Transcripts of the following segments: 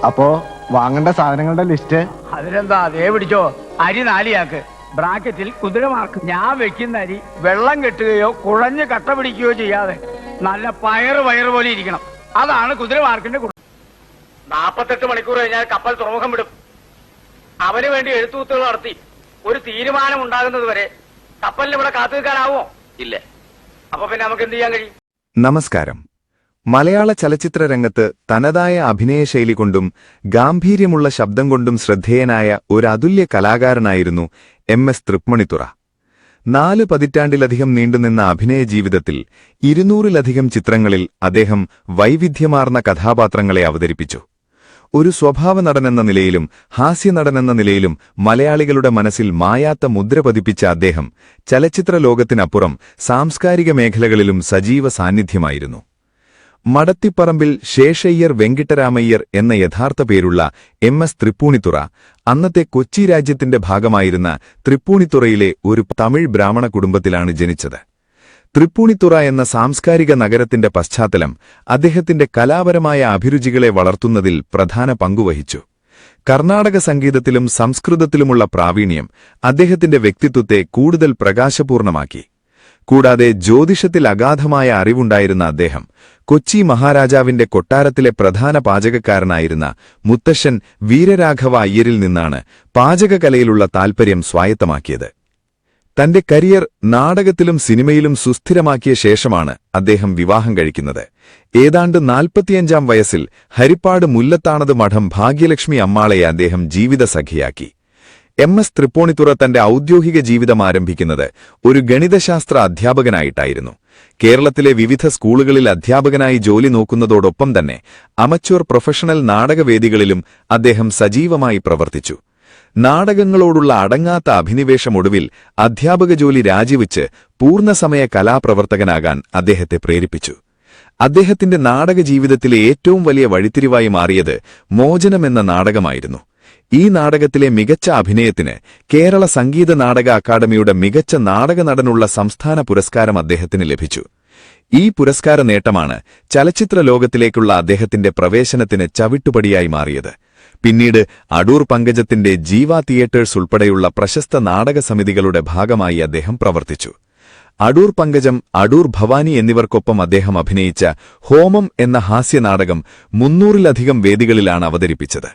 അപ്പോ വാങ്ങേണ്ട സാധനങ്ങളുടെ ലിസ്റ്റ്? അതിലെന്താ, അതേ പിടിച്ചോ. അരി 4 ചാക്ക്, ബ്രാക്കറ്റിൽ കുതിരമാർക്ക്. ഞാൻ വെക്കുന്ന അരി വെള്ളം കെട്ടുകയോ കുഴഞ്ഞ് കട്ട പിടിക്കുകയോ ചെയ്യാതെ നല്ല വയറ് പോലെ ഇരിക്കണം. അതാണ് കുതിരമാർക്കിന്റെ ഗുണം. 48 മണിക്കൂർ കഴിഞ്ഞാൽ കപ്പൽ തുറമുഖം വിടും. അവന് വേണ്ടി എഴുത്തുകുത്തുകൾ നടത്തി ഒരു തീരുമാനം ഉണ്ടാകുന്നത് വരെ കപ്പലിന് ഇവിടെ കാത്തു നിൽക്കാനാവോ? ഇല്ല. അപ്പൊ പിന്നെ നമുക്ക് എന്ത് ചെയ്യാൻ കഴിയും? നമസ്കാരം. മലയാള ചലച്ചിത്ര രംഗത്ത് തനതായ അഭിനയശൈലി കൊണ്ടും ഗാംഭീര്യമുള്ള ശബ്ദം കൊണ്ടും ശ്രദ്ധേയനായ ഒരു അതുല്യ കലാകാരനായിരുന്നു MS തൃപ്പൂണിത്തുറ. 4 പതിറ്റാണ്ടിലധികം നീണ്ടുനിന്ന അഭിനയ ജീവിതത്തിൽ 200-ലധികം ചിത്രങ്ങളിൽ അദ്ദേഹം വൈവിധ്യമാർന്ന കഥാപാത്രങ്ങളെ അവതരിപ്പിച്ചു. ഒരു സ്വഭാവ നടനെന്ന നിലയിലും ഹാസ്യനടനെന്ന നിലയിലും മലയാളികളുടെ മനസ്സിൽ മായാത്ത മുദ്ര പതിപ്പിച്ച അദ്ദേഹം ചലച്ചിത്ര ലോകത്തിനപ്പുറം സാംസ്കാരിക മേഖലകളിലും സജീവ സാന്നിധ്യമായിരുന്നു. മടത്തിപ്പറമ്പിൽ ശേഷയ്യർ വെങ്കിട്ടരാമയ്യർ എന്ന യഥാർത്ഥ പേരുള്ള MS തൃപ്പൂണിത്തുറ അന്നത്തെ കൊച്ചി രാജ്യത്തിന്റെ ഭാഗമായിരുന്ന തൃപ്പൂണിത്തുറയിലെ ഒരു തമിഴ് ബ്രാഹ്മണ കുടുംബത്തിലാണ് ജനിച്ചത്. തൃപ്പൂണിത്തുറ എന്ന സാംസ്കാരിക നഗരത്തിന്റെ പശ്ചാത്തലം അദ്ദേഹത്തിന്റെ കലാപരമായ അഭിരുചികളെ വളർത്തുന്നതിൽ പ്രധാന പങ്കുവഹിച്ചു. കർണാടക സംഗീതത്തിലും സംസ്കൃതത്തിലുമുള്ള പ്രാവീണ്യം അദ്ദേഹത്തിന്റെ വ്യക്തിത്വത്തെ കൂടുതൽ പ്രകാശപൂർണമാക്കി. കൂടാതെ ജ്യോതിഷത്തിൽ അഗാധമായ അറിവുണ്ടായിരുന്ന അദ്ദേഹം കൊച്ചി മഹാരാജാവിന്റെ കൊട്ടാരത്തിലെ പ്രധാന പാചകക്കാരനായിരുന്ന മുത്തശ്ശൻ വീരരാഘവ അയ്യരിൽ നിന്നാണ് പാചകകലയിലുള്ള താൽപര്യം സ്വായത്തമാക്കിയത്. തന്റെ കരിയർ നാടകത്തിലും സിനിമയിലും സുസ്ഥിരമാക്കിയ ശേഷമാണ് അദ്ദേഹം വിവാഹം കഴിക്കുന്നത്. ഏതാണ്ട് 45-ാം വയസ്സിൽ ഹരിപ്പാട് മുല്ലത്താണത് മഠം ഭാഗ്യലക്ഷ്മി അമ്മാളയെ അദ്ദേഹം ജീവിതസഖിയാക്കി. MS തൃപ്പൂണിത്തുറ തന്റെ ഔദ്യോഗിക ജീവിതം ആരംഭിക്കുന്നത് ഒരു ഗണിതശാസ്ത്ര അധ്യാപകനായിട്ടായിരുന്നു. കേരളത്തിലെ വിവിധ സ്കൂളുകളിൽ അധ്യാപകനായി ജോലി നോക്കുന്നതോടൊപ്പം തന്നെ അമച്വർ പ്രൊഫഷണൽ നാടകവേദികളിലും അദ്ദേഹം സജീവമായി പ്രവർത്തിച്ചു. നാടകങ്ങളോടുള്ള അടങ്ങാത്ത അഭിനിവേശമൊടുവിൽ അധ്യാപക ജോലി രാജിവെച്ച് പൂർണ്ണസമയ കലാപ്രവർത്തകനാകാൻ അദ്ദേഹത്തെ പ്രേരിപ്പിച്ചു. അദ്ദേഹത്തിന്റെ നാടക ജീവിതത്തിലെ ഏറ്റവും വലിയ വഴിത്തിരിവായി മാറിയത് മോചനം എന്ന നാടകമായിരുന്നു. ഈ നാടകത്തിലെ മികച്ച അഭിനയത്തിന് കേരള സംഗീത നാടക അക്കാദമിയുടെ മികച്ച നാടക നടനുള്ള സംസ്ഥാന പുരസ്കാരം അദ്ദേഹത്തിന് ലഭിച്ചു. ഈ പുരസ്കാര നേട്ടമാണ് ചലച്ചിത്ര ലോകത്തിലേക്കുള്ള അദ്ദേഹത്തിന്റെ പ്രവേശനത്തിന് ചവിട്ടുപടിയായി മാറിയത്. പിന്നീട് അടൂർ പങ്കജത്തിന്റെ ജീവ തിയേറ്റേഴ്സ് ഉൾപ്പെടെയുള്ള പ്രശസ്ത നാടക സമിതികളുടെ ഭാഗമായി അദ്ദേഹം പ്രവർത്തിച്ചു. അടൂർ പങ്കജം, അടൂർ ഭവാനി എന്നിവർക്കൊപ്പം അദ്ദേഹം അഭിനയിച്ച ഹോമം എന്ന ഹാസ്യനാടകം 300-ലധികം വേദികളിലാണ് അവതരിപ്പിച്ചത്.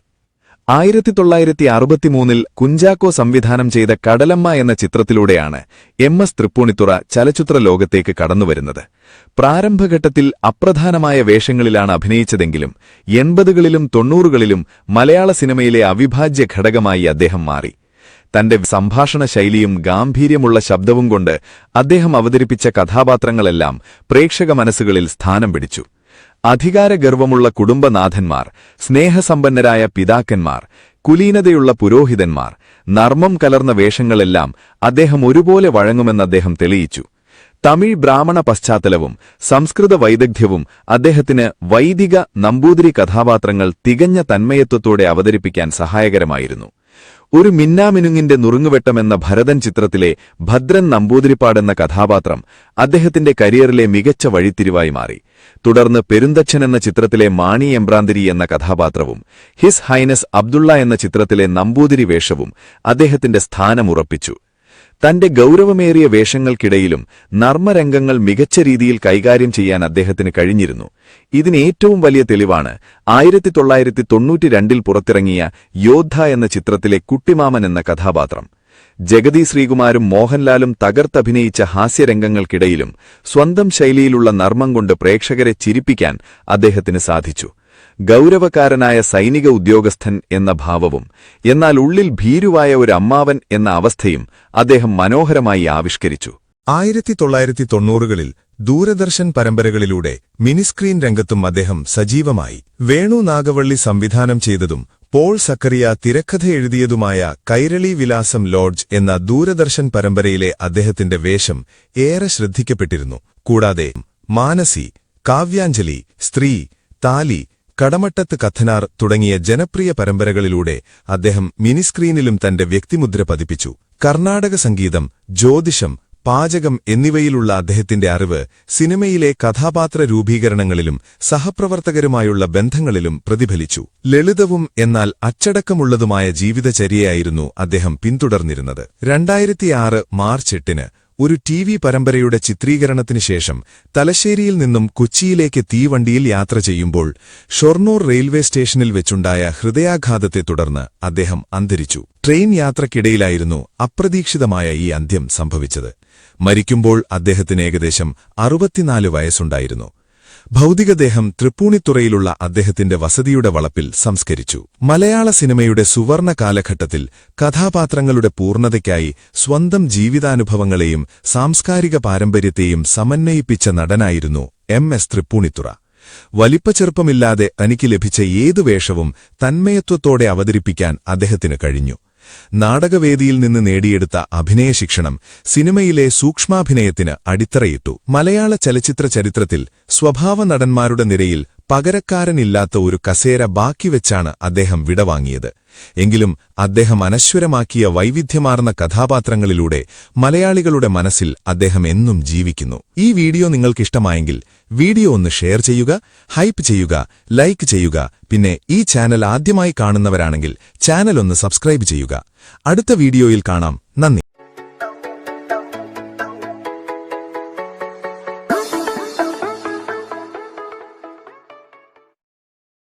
1963-ൽ കുഞ്ചാക്കോ സംവിധാനം ചെയ്ത കടലമ്മ എന്ന ചിത്രത്തിലൂടെയാണ് MS തൃപ്പൂണിത്തുറ ചലച്ചിത്ര ലോകത്തേക്ക് കടന്നുവരുന്നത്. പ്രാരംഭഘട്ടത്തിൽ അപ്രധാനമായ വേഷങ്ങളിലാണ് അഭിനയിച്ചതെങ്കിലും 80കളിലും 90കളിലും മലയാള സിനിമയിലെ അവിഭാജ്യ ഘടകമായി അദ്ദേഹം മാറി. തന്റെ സംഭാഷണ ശൈലിയും ഗാംഭീര്യമുള്ള ശബ്ദവും കൊണ്ട് അദ്ദേഹം അവതരിപ്പിച്ച കഥാപാത്രങ്ങളെല്ലാം പ്രേക്ഷക മനസ്സുകളിൽ സ്ഥാനം പിടിച്ചു. അധികാരഗർവമുള്ള കുടുംബനാഥന്മാർ, സ്നേഹസമ്പന്നരായ പിതാക്കന്മാർ, കുലീനതയുള്ള പുരോഹിതന്മാർ, നർമ്മം കലർന്ന വേഷങ്ങളെല്ലാം അദ്ദേഹം ഒരുപോലെ വഴങ്ങുമെന്ന് അദ്ദേഹം തെളിയിച്ചു. തമിഴ് ബ്രാഹ്മണ പശ്ചാത്തലവും സംസ്കൃത വൈദഗ്ധ്യവും അദ്ദേഹത്തിന് വൈദിക നമ്പൂതിരി കഥാപാത്രങ്ങൾ തികഞ്ഞ തന്മയത്വത്തോടെ അവതരിപ്പിക്കാൻ സഹായകരമായിരുന്നു. ഒരു മിന്നാമിനുങ്ങിന്റെ നുറുങ്ങുവെട്ടമെന്ന ഭരതൻ ചിത്രത്തിലെ ഭദ്രൻ നമ്പൂതിരിപ്പാടെന്ന കഥാപാത്രം അദ്ദേഹത്തിന്റെ കരിയറിലെ മികച്ച വഴിത്തിരിവായി മാറി. തുടർന്ന് പെരുന്തച്ഛൻ എന്ന ചിത്രത്തിലെ മാണി എമ്പ്രാന്തിരി എന്ന കഥാപാത്രവും ഹിസ് ഹൈനസ് അബ്ദുള്ള എന്ന ചിത്രത്തിലെ നമ്പൂതിരി വേഷവും അദ്ദേഹത്തിന്റെ സ്ഥാനമുറപ്പിച്ചു. തന്റെ ഗൌരവമേറിയ വേഷങ്ങൾക്കിടയിലും നർമ്മരംഗങ്ങൾ മികച്ച രീതിയിൽ കൈകാര്യം ചെയ്യാൻ അദ്ദേഹത്തിന് കഴിഞ്ഞിരുന്നു. ഇതിന് ഏറ്റവും വലിയ തെളിവാണ് 1992-ൽ പുറത്തിറങ്ങിയ യോദ്ധ എന്ന ചിത്രത്തിലെ കുട്ടിമാമൻ എന്ന കഥാപാത്രം. ജഗതി ശ്രീകുമാരും മോഹൻലാലും തകർത്തഭിനയിച്ച ഹാസ്യരംഗങ്ങൾക്കിടയിലും സ്വന്തം ശൈലിയിലുള്ള നർമ്മം കൊണ്ട് പ്രേക്ഷകരെ ചിരിപ്പിക്കാൻ അദ്ദേഹത്തിന് സാധിച്ചു. ഗൌരവക്കാരനായ സൈനിക ഉദ്യോഗസ്ഥൻ എന്ന ഭാവവും എന്നാൽ ഉള്ളിൽ ഭീരുവായ ഒരു അമ്മാവൻ എന്ന അവസ്ഥയും അദ്ദേഹം മനോഹരമായി ആവിഷ്കരിച്ചു. 1990കളിൽ ദൂരദർശൻ പരമ്പരകളിലൂടെ മിനിസ്ക്രീൻ രംഗത്തും അദ്ദേഹം സജീവമായി. വേണു നാഗവള്ളി സംവിധാനം ചെയ്തതും പോൾ സക്കറിയ തിരക്കഥ എഴുതിയതുമായ കൈരളി വിലാസം ലോഡ്ജ് എന്ന ദൂരദർശൻ പരമ്പരയിലെ അദ്ദേഹത്തിന്റെ വേഷം ഏറെ ശ്രദ്ധിക്കപ്പെട്ടിരുന്നു. കൂടാതെ മാനസി, കാവ്യാഞ്ജലി, സ്ത്രീ, താലി, കടമട്ടത്ത് കഥനാർ തുടങ്ങിയ ജനപ്രിയ പരമ്പരകളിലൂടെ അദ്ദേഹം മിനിസ്ക്രീനിലും തന്റെ വ്യക്തിമുദ്ര പതിപ്പിച്ചു. കർണാടക സംഗീതം, ജ്യോതിഷം, പാചകം എന്നിവയിലുള്ള അദ്ദേഹത്തിന്റെ അറിവ് സിനിമയിലെ കഥാപാത്ര രൂപീകരണങ്ങളിലും സഹപ്രവർത്തകരുമായുള്ള ബന്ധങ്ങളിലും പ്രതിഫലിച്ചു. ലളിതവും എന്നാൽ അച്ചടക്കമുള്ളതുമായ ജീവിതചര്യയായിരുന്നു അദ്ദേഹം പിന്തുടർന്നിരുന്നത്. 2006 മാർച്ച് 8-ന് ഒരു ടി.വി. പരമ്പരയുടെ ചിത്രീകരണത്തിനു ശേഷം തലശ്ശേരിയിൽ നിന്നും കൊച്ചിയിലേക്ക് തീവണ്ടിയിൽ യാത്ര ചെയ്യുമ്പോൾ ഷൊർണൂർ റെയിൽവേ സ്റ്റേഷനിൽ വെച്ചുണ്ടായ ഹൃദയാഘാതത്തെ തുടർന്ന് അദ്ദേഹം അന്തരിച്ചു. ട്രെയിൻ യാത്രക്കിടയിലായിരുന്നു അപ്രതീക്ഷിതമായ ഈ അന്ത്യം സംഭവിച്ചത്. മരിക്കുമ്പോൾ അദ്ദേഹത്തിന് ഏകദേശം 64 വയസ്സുണ്ടായിരുന്നു. ഭൗതികദേഹം തൃപ്പൂണിത്തുറയിലുള്ള അദ്ദേഹത്തിന്റെ വസതിയുടെ വളപ്പിൽ സംസ്കരിച്ചു. മലയാള സിനിമയുടെ സുവർണ കാലഘട്ടത്തിൽ കഥാപാത്രങ്ങളുടെ പൂർണ്ണതയ്ക്കായി സ്വന്തം ജീവിതാനുഭവങ്ങളെയും സാംസ്കാരിക പാരമ്പര്യത്തെയും സമന്വയിപ്പിച്ച നടനായിരുന്നു എം.എസ്. തൃപ്പൂണിത്തുറ. വലിപ്പച്ചെറുപ്പമില്ലാതെ തനിക്ക് ലഭിച്ച ഏതു വേഷവും തന്മയത്വത്തോടെ അവതരിപ്പിക്കാൻ അദ്ദേഹത്തിന് കഴിഞ്ഞു. നാടകവേദിയിൽ നിന്ന് നേടിയെടുത്ത അഭിനയശിക്ഷണം സിനിമയിലെ സൂക്ഷ്മാഭിനയത്തിന് അടിത്തറയിട്ടു. മലയാള ചലച്ചിത്ര ചരിത്രത്തിൽ സ്വഭാവ നടന്മാരുടെ നിരയിൽ പകരക്കാരനില്ലാത്ത ഒരു കസേര ബാക്കിവെച്ചാണ് അദ്ദേഹം വിടവാങ്ങിയത്. എങ്കിലും അദ്ദേഹം അനശ്വരമാക്കിയ വൈവിധ്യമാർന്ന കഥാപാത്രങ്ങളിലൂടെ മലയാളികളുടെ മനസ്സിൽ അദ്ദേഹം എന്നും ജീവിക്കുന്നു. ഈ വീഡിയോ നിങ്ങൾക്കിഷ്ടമായെങ്കിൽ വീഡിയോ ഒന്ന് ഷെയർ ചെയ്യുക, ഹൈപ്പ് ചെയ്യുക, ലൈക്ക് ചെയ്യുക. പിന്നെ ഈ ചാനൽ ആദ്യമായി കാണുന്നവരാണെങ്കിൽ ചാനൽ ഒന്ന് സബ്സ്ക്രൈബ് ചെയ്യുക. അടുത്ത വീഡിയോയിൽ കാണാം.